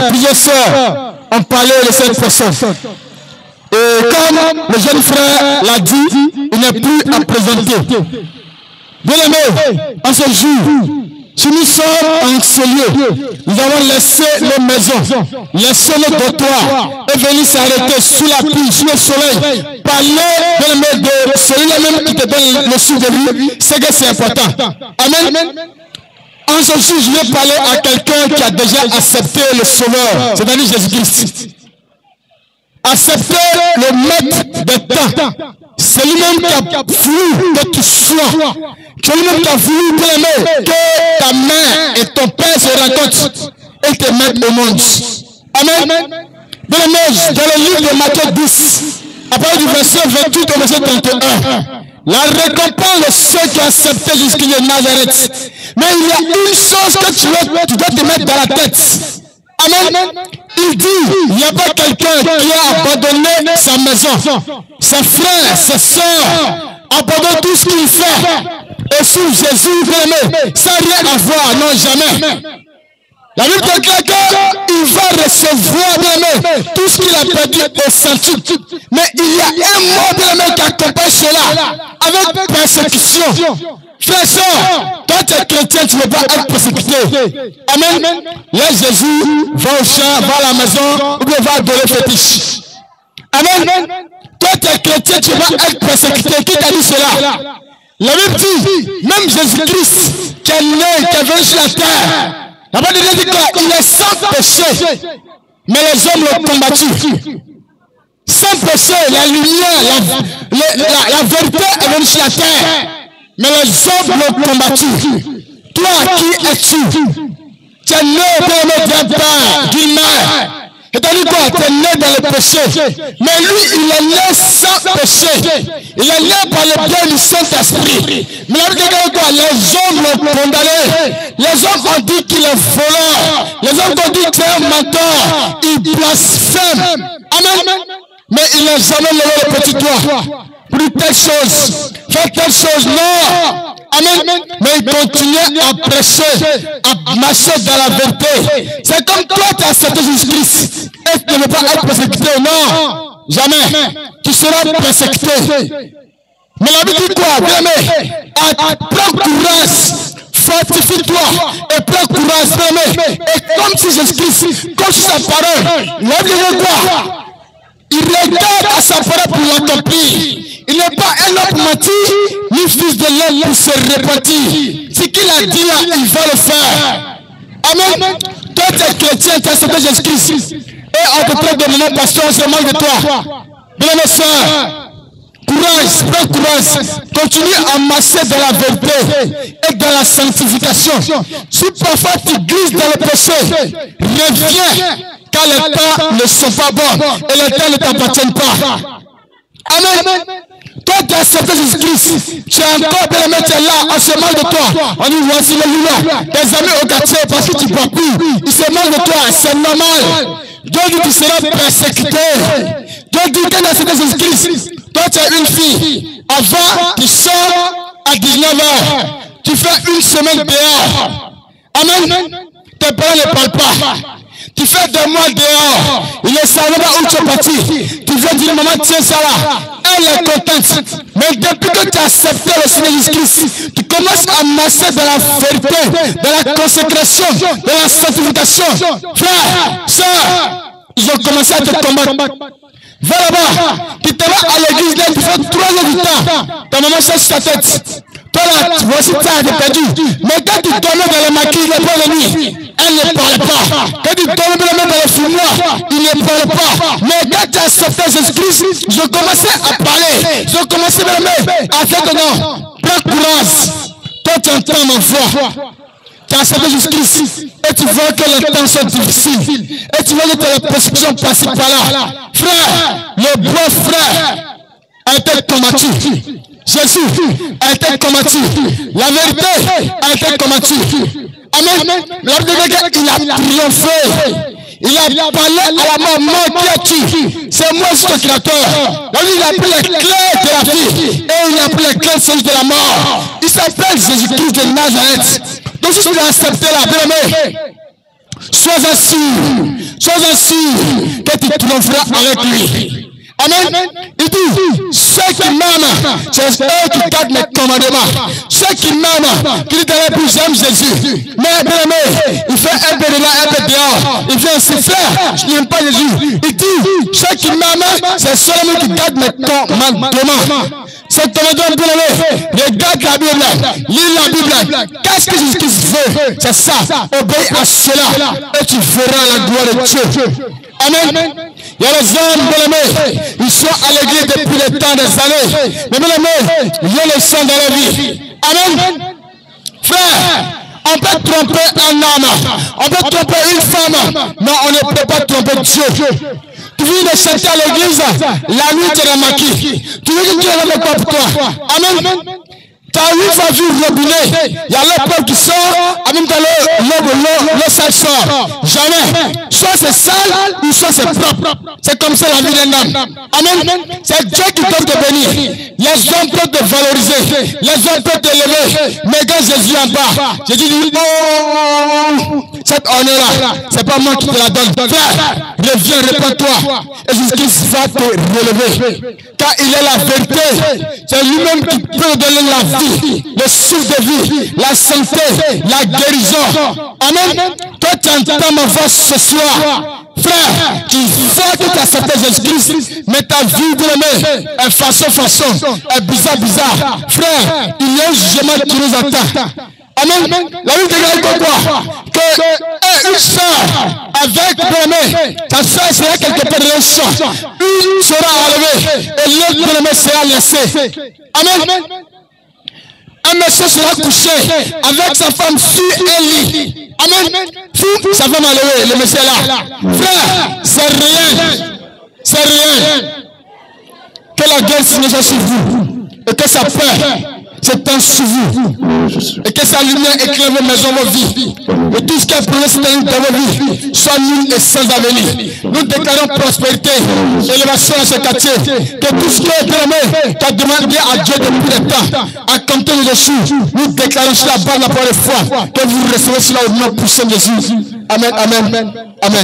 plusieurs sœurs ont parlé de cette personne. Et comme le jeune frère l'a dit, il n'est plus à présenter. Bien aimé, en ce jour, si nous sommes en ce lieu, nous avons laissé nos maisons, laissé nos dortoirs et venir s'arrêter sous la pluie, sous le soleil, parler bien aimé de celui-là même qui te donne le souffle de vie, c'est que c'est important. Amen. En ce jour, je vais parler à quelqu'un qui a déjà accepté le Sauveur, c'est-à-dire Jésus-Christ. Accepter le maître des temps. C'est lui-même qui a voulu que tu sois. C'est lui-même qui a voulu que ta mère et ton père se rencontrent et te mettent au monde. Amen. Dans le livre de Matthieu 10, à partir du verset 28 au verset 31, la récompense de ceux qui ont accepté Jésus-Christ de Nazareth. Mais il y a une chose que tu dois te mettre dans la tête. Amen. Il dit, il n'y a pas quelqu'un qui a abandonné sa maison, ses frères, ses soeurs, abandonne tout ce qu'il fait et sous Jésus bien-aimé, sans rien avoir, non jamais. La Bible déclare qu'il va recevoir bien-aimé tout ce qu'il a perdu au centuple. Mais il y a un mot bien-aimé qui accompagne cela avec persécution. Frère, soeur, toi tu es chrétien, tu ne veux pas être persécuté. Amen. Là, Jésus va au champ, va à la maison, ou bien va adorer fétiche. Amen. Toi tu es chrétien, tu ne veux pas être persécuté. Qui t'a dit cela? La Bible dit, même Jésus-Christ, qui est né, qui est venu sur la terre, la Bible dit qu'il est sans péché, mais les hommes l'ont combattu. Sans péché, la lumière, la vérité est venue sur la terre. Mais les hommes l'ont combattu. Toi, qui es-tu? Tu es né d'un père, d'une mère. C'est-à-dire quoi? Tu es né dans le péché. Mais lui, il est né sans péché. Il est né par le bien du Saint-Esprit. Mais la Bible dit quoi? Les hommes l'ont condamné. Les hommes ont dit qu'il est voleur. Les hommes ont dit qu'il est un menteur. Il blasphème. Amen. Mais il n'a jamais levé le petit doigt. Pour telle chose, faire telle chose, non. Amen. Mais il continue à prêcher, à marcher dans la vérité. C'est comme toi, tu as accepté Jésus-Christ. Et tu ne veux pas être persécuté, non. Jamais. Tu seras persécuté. Mais la Bible dit quoi? Bien aimé, prends courage. Fortifie-toi et prends courage, bien aimé. Et comme si Jésus-Christ, comme si sa parole, la Bible dit quoi? Il regarde à sa parole pour l'accomplir. Il n'est pas un homme menti, ni fils de l'homme pour se repentir. Ce qu'il a dit là, il va le faire. Amen. Toi, tu es chrétien, tu as accepté Jésus-Christ. Et on te traite de mon pasteur, on se moque de toi. Bien mes soeurs, courage, prends courage. Continue à marcher dans la vérité et dans la sanctification. Si parfois tu glisses dans le péché, reviens. Car les temps ne sont pas bons et les temps ne t'appartiennent pas. Amen. Toi, tu as accepté Jésus-Christ. Tu es encore bien aimé, tu es là, on se moque de toi. On dit, voici le loup. Tes amis au quartier, parce que tu ne bois plus, ils se moquent de toi, c'est normal. Dieu dit que tu seras persécuté. Dieu dit que tu as accepté Jésus-Christ. Toi, tu es une fille. Avant, tu sors à 19h. Tu fais une semaine dehors. Amen. Tes parents ne parlent pas. Tu fais 2 mois dehors. Il ne savait pas où tu es parti. Tu viens dire, maman, tiens ça là. Elle est contente. Mais depuis que tu as accepté le Seigneur Jésus-Christ, tu commences à marcher dans la vérité, dans la consécration, dans la sanctification. Frère, soeur, ils ont commencé à te combattre. Va là-bas. Tu te vas à l'église, là, tu fais 3 heures du temps. Ta maman cherche ta tête. Toi là, voici ça, elle est perdue. Mais quand tu tombes dans le maquis, il n'est pas le nuit. Elle ne parle pas. Quand tu tombes dans le fumoir, il ne parle pas. Mais quand tu as accepté Jésus-Christ, je commençais à parler. Je commençais à faire que non. Prends courage. Toi, tu entends ma voix. Tu as accepté Jésus-Christ. Et tu vois que les temps sont difficiles. Et tu vois que tu as la persécution passée par là. Frère, le beau frère a été combattu. Jésus a été combattu. La vérité a été combattue. Amen. La vérité, il a triomphé. Il a parlé à la mort. Qui es-tu? C'est moi, ce créateur. Il a pris les clés de la vie. Et il a pris les clés de la mort. Il s'appelle Jésus-Christ de Nazareth. Donc si tu as accepté la bien-aimée, sois assis. sois sûr que tu triompheras avec lui. Amen. Il dit, ceux qui m'aiment, c'est eux qui gardent mes commandements. Ceux qui m'aiment, qui disent plus j'aime Jésus. Mais bien aimé, il fait un peu de là, un peu dehors. Il vient aussi faire, je n'aime pas Jésus. Il dit, ceux qui m'aiment, c'est seulement qui gardent mes commandements. C'est commandement bien aimé. Regarde la Bible, lis la Bible. Qu'est-ce que Jésus veut? C'est ça. Obéis à cela et tu verras la gloire de Dieu. Amen. Il y a les hommes, bien aimés, ils sont à l'église depuis le temps des années. Mais bien aimés, il y a le sang dans la vie. Amen. Frère, on peut tromper un homme, on peut tromper une femme, mais on ne peut pas tromper Dieu. Tu viens de chanter à l'église, la nuit tu es maquille. Tu veux que Dieu ne pas pour toi. Amen. T'as une fois vu le robinet, il y a l'eau propre qui sort, même dans l'eau sale sort. Jamais. Soit c'est sale, ou soit c'est propre. C'est comme ça la vie d'un homme. Amen. C'est Dieu qui peut te bénir. Les hommes peuvent te valoriser. Les hommes peuvent te lever. Mais quand Jésus en bas, Jésus dit, oh, cet honneur-là, c'est pas moi qui te la donne. Frère, reviens, répands-toi. Et Jésus-Christ va te relever. Car il est la vérité. C'est lui-même qui peut donner la vie, le souffle de vie, la santé, la guérison. Amen. Toi, tu entends ma voix ce soir. Frère, tu vois que tu as accepté Jésus-Christ, mais ta vie de l'aimer est façon, est bizarre. Frère, il y a un jugement qui nous attend. Amen. La Bible dit quoi? Que une soeur avec bien-aimé, ta soeur sera quelque part dans le champ. Une sera enlevée et l'autre bien-aimé sera laissée. Amen. Un monsieur sera couché avec sa femme sur un lit. Amen. Sa femme a levé, le monsieur est là. Frère, c'est rien. Que la guerre signe sur vous et que sa peur s'étend sur vous et que sa lumière éclaire vos maisons, vos vies. Et tout ce qui est pour nous dans vos vies soit nul et sans avenir. Nous déclarons prospérité, élévation à ce quartier. Que tout ce qui est permis, tu as demandé à Dieu depuis le temps, à compter les jours. Nous déclarons cela par la parole de foi, que vous recevez cela au nom puissant de Jésus. Amen.